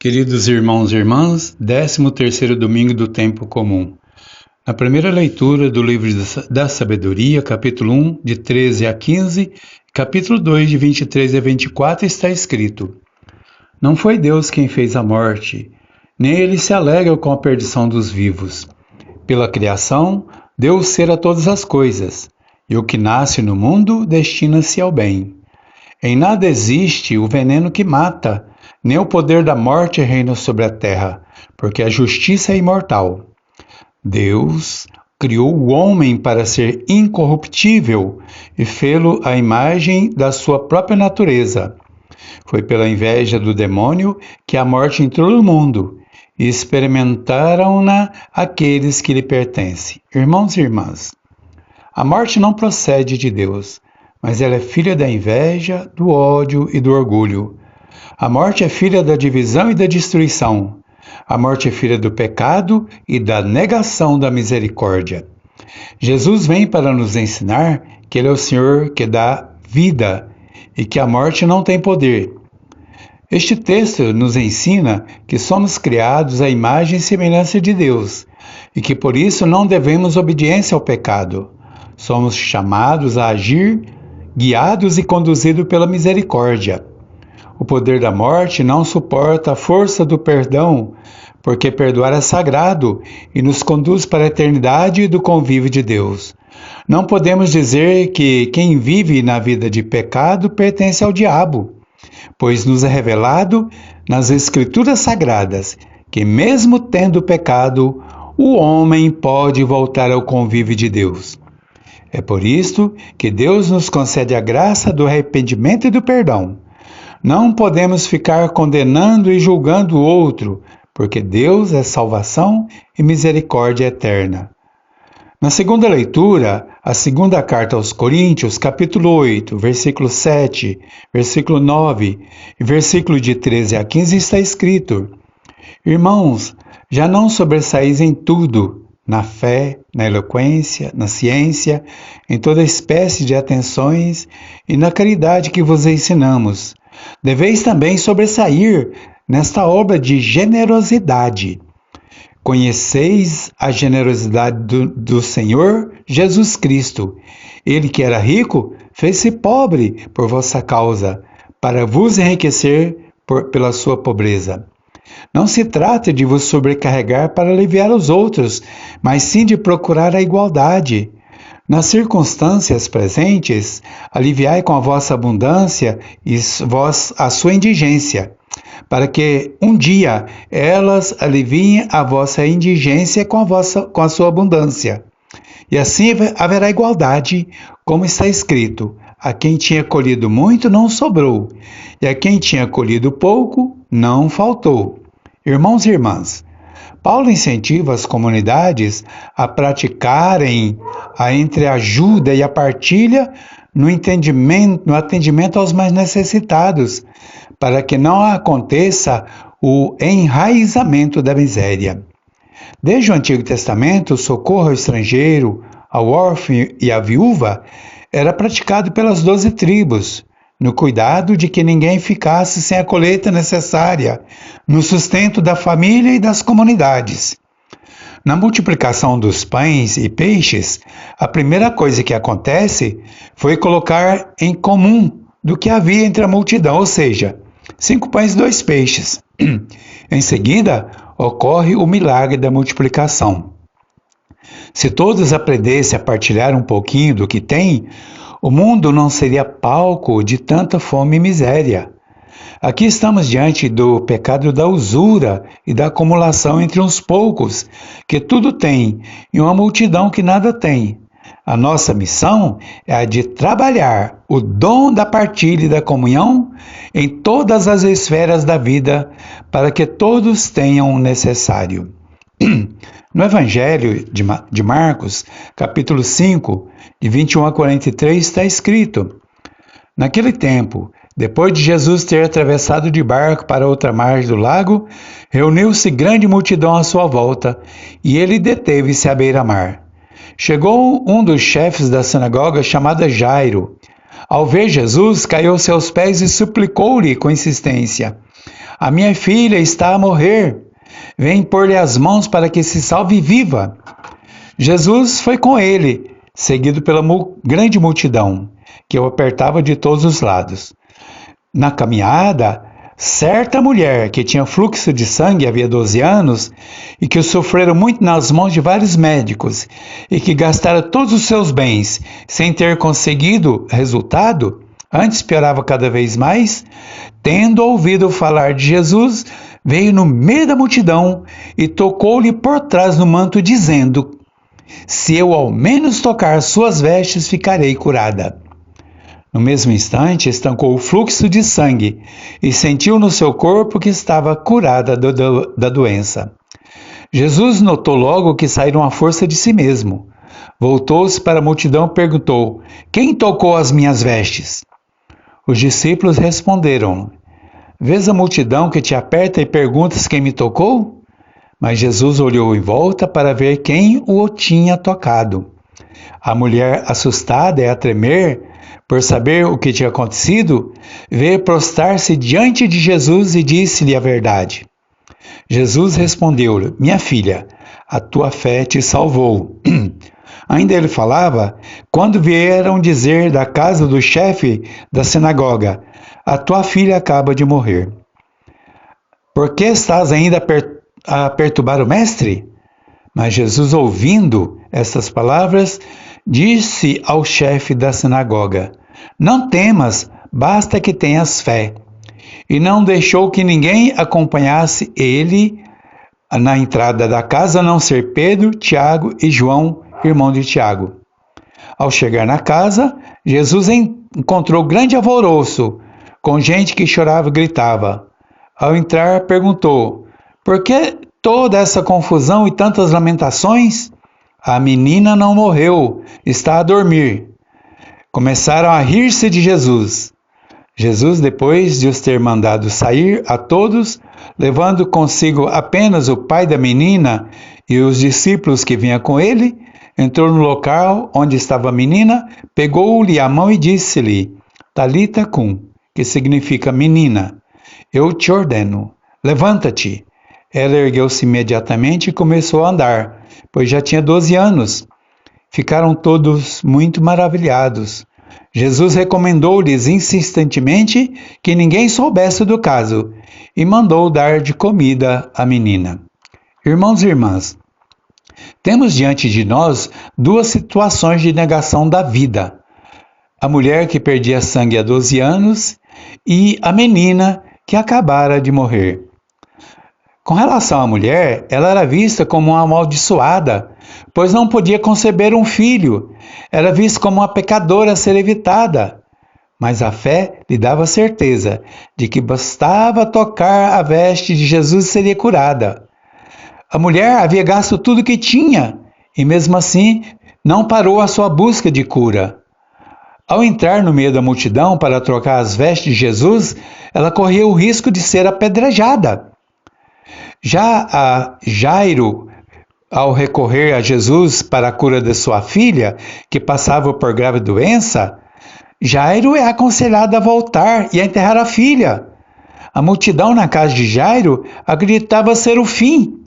Queridos irmãos e irmãs, 13º domingo do tempo comum. Na primeira leitura do livro da Sabedoria, capítulo 1, de 13 a 15, capítulo 2, de 23 a 24, está escrito: Não foi Deus quem fez a morte, nem ele se alegra com a perdição dos vivos. Pela criação, deu o ser a todas as coisas, e o que nasce no mundo destina-se ao bem. Em nada existe o veneno que mata, nem o poder da morte reina sobre a terra, porque a justiça é imortal. Deus criou o homem para ser incorruptível e fê-lo à imagem da sua própria natureza. Foi pela inveja do demônio que a morte entrou no mundo, e experimentaram-na aqueles que lhe pertencem. Irmãos e irmãs, a morte não procede de Deus, mas ela é filha da inveja, do ódio e do orgulho. A morte é filha da divisão e da destruição. A morte é filha do pecado e da negação da misericórdia. Jesus vem para nos ensinar que Ele é o Senhor que dá vida e que a morte não tem poder. Este texto nos ensina que somos criados à imagem e semelhança de Deus e que por isso não devemos obediência ao pecado. Somos chamados a agir guiados e conduzidos pela misericórdia. O poder da morte não suporta a força do perdão, porque perdoar é sagrado e nos conduz para a eternidade do convívio de Deus. Não podemos dizer que quem vive na vida de pecado pertence ao diabo, pois nos é revelado nas Escrituras Sagradas que, mesmo tendo pecado, o homem pode voltar ao convívio de Deus. É por isto que Deus nos concede a graça do arrependimento e do perdão. Não podemos ficar condenando e julgando o outro, porque Deus é salvação e misericórdia eterna. Na segunda leitura, a segunda carta aos Coríntios, capítulo 8, versículo 7, versículo 9 e versículo de 13 a 15 está escrito: Irmãos, já não sobressaís em tudo, na fé, na eloquência, na ciência, em toda espécie de atenções e na caridade que vos ensinamos. Deveis também sobressair nesta obra de generosidade. Conheceis a generosidade do Senhor Jesus Cristo. Ele que era rico, fez-se pobre por vossa causa, para vos enriquecer pela sua pobreza. Não se trata de vos sobrecarregar para aliviar os outros, mas sim de procurar a igualdade. Nas circunstâncias presentes, aliviai com a vossa abundância e a sua indigência, para que um dia elas aliviem a vossa indigência com a sua abundância. E assim haverá igualdade, como está escrito: a quem tinha colhido muito não sobrou, e a quem tinha colhido pouco não faltou. Irmãos e irmãs, Paulo incentiva as comunidades a praticarem a entreajuda e a partilha no atendimento aos mais necessitados, para que não aconteça o enraizamento da miséria. Desde o Antigo Testamento, o socorro ao estrangeiro, ao órfão e à viúva era praticado pelas 12 tribos, no cuidado de que ninguém ficasse sem a colheita necessária, no sustento da família e das comunidades. Na multiplicação dos pães e peixes, a primeira coisa que acontece foi colocar em comum do que havia entre a multidão, ou seja, 5 pães e 2 peixes. Em seguida, ocorre o milagre da multiplicação. Se todos aprendessem a partilhar um pouquinho do que têm, o mundo não seria palco de tanta fome e miséria. Aqui estamos diante do pecado da usura e da acumulação entre uns poucos, que tudo têm, e uma multidão que nada tem. A nossa missão é a de trabalhar o dom da partilha e da comunhão em todas as esferas da vida, para que todos tenham o necessário. No Evangelho de Marcos, capítulo 5, de 21 a 43, está escrito: Naquele tempo, depois de Jesus ter atravessado de barco para outra margem do lago, reuniu-se grande multidão à sua volta, e ele deteve-se à beira-mar. Chegou um dos chefes da sinagoga, chamado Jairo. Ao ver Jesus, caiu aos seus pés e suplicou-lhe com insistência: A minha filha está a morrer. Vem pôr-lhe as mãos para que se salve viva. Jesus foi com ele, seguido pela grande multidão, que o apertava de todos os lados. Na caminhada, certa mulher que tinha fluxo de sangue havia 12 anos e que sofrera muito nas mãos de vários médicos e que gastara todos os seus bens sem ter conseguido resultado, antes piorava cada vez mais, tendo ouvido falar de Jesus, veio no meio da multidão e tocou-lhe por trás no manto, dizendo: se eu ao menos tocar suas vestes, ficarei curada. No mesmo instante, estancou o fluxo de sangue e sentiu no seu corpo que estava curada da doença. Jesus notou logo que saíram à força de si mesmo. Voltou-se para a multidão e perguntou: quem tocou as minhas vestes? Os discípulos responderam: vês a multidão que te aperta e perguntas quem me tocou? Mas Jesus olhou em volta para ver quem o tinha tocado. A mulher, assustada e a tremer, por saber o que tinha acontecido, veio prostrar-se diante de Jesus e disse-lhe a verdade. Jesus respondeu-lhe: minha filha, a tua fé te salvou. Ainda ele falava, quando vieram dizer da casa do chefe da sinagoga: a tua filha acaba de morrer. Por que estás ainda a perturbar o mestre? Mas Jesus, ouvindo estas palavras, disse ao chefe da sinagoga: não temas, basta que tenhas fé. E não deixou que ninguém acompanhasse ele na entrada da casa, a não ser Pedro, Tiago e João, irmão de Tiago. Ao chegar na casa, Jesus encontrou grande alvoroço, com gente que chorava e gritava. Ao entrar, perguntou: por que toda essa confusão e tantas lamentações? A menina não morreu, está a dormir. Começaram a rir-se de Jesus. Jesus, depois de os ter mandado sair a todos, levando consigo apenas o pai da menina e os discípulos que vinham com ele, entrou no local onde estava a menina, pegou-lhe a mão e disse-lhe: Talita cum, que significa menina, eu te ordeno, levanta-te. Ela ergueu-se imediatamente e começou a andar, pois já tinha 12 anos. Ficaram todos muito maravilhados. Jesus recomendou-lhes insistentemente que ninguém soubesse do caso e mandou dar de comida à menina. Irmãos e irmãs, temos diante de nós duas situações de negação da vida. A mulher que perdia sangue há 12 anos e a menina que acabara de morrer. Com relação à mulher, ela era vista como uma amaldiçoada, pois não podia conceber um filho. Era vista como uma pecadora a ser evitada. Mas a fé lhe dava certeza de que bastava tocar a veste de Jesus e seria curada. A mulher havia gasto tudo o que tinha e mesmo assim não parou a sua busca de cura. Ao entrar no meio da multidão para trocar as vestes de Jesus, ela corria o risco de ser apedrejada. Já a Jairo, ao recorrer a Jesus para a cura de sua filha, que passava por grave doença, Jairo é aconselhado a voltar e a enterrar a filha. A multidão na casa de Jairo acreditava ser o fim.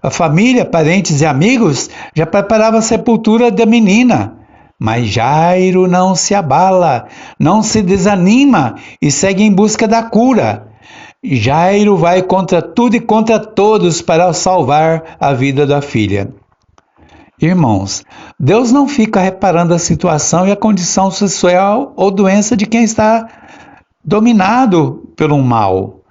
A família, parentes e amigos já preparavam a sepultura da menina. Mas Jairo não se abala, não se desanima e segue em busca da cura. Jairo vai contra tudo e contra todos para salvar a vida da filha. Irmãos, Deus não fica reparando a situação e a condição social ou doença de quem está dominado pelo mal.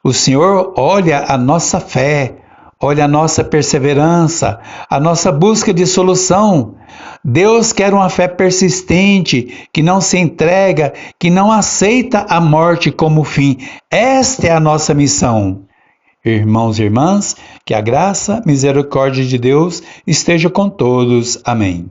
O Senhor olha a nossa fé, olha a nossa perseverança, a nossa busca de solução. Deus quer uma fé persistente, que não se entrega, que não aceita a morte como fim. Esta é a nossa missão. Irmãos e irmãs, que a graça, misericórdia de Deus esteja com todos. Amém.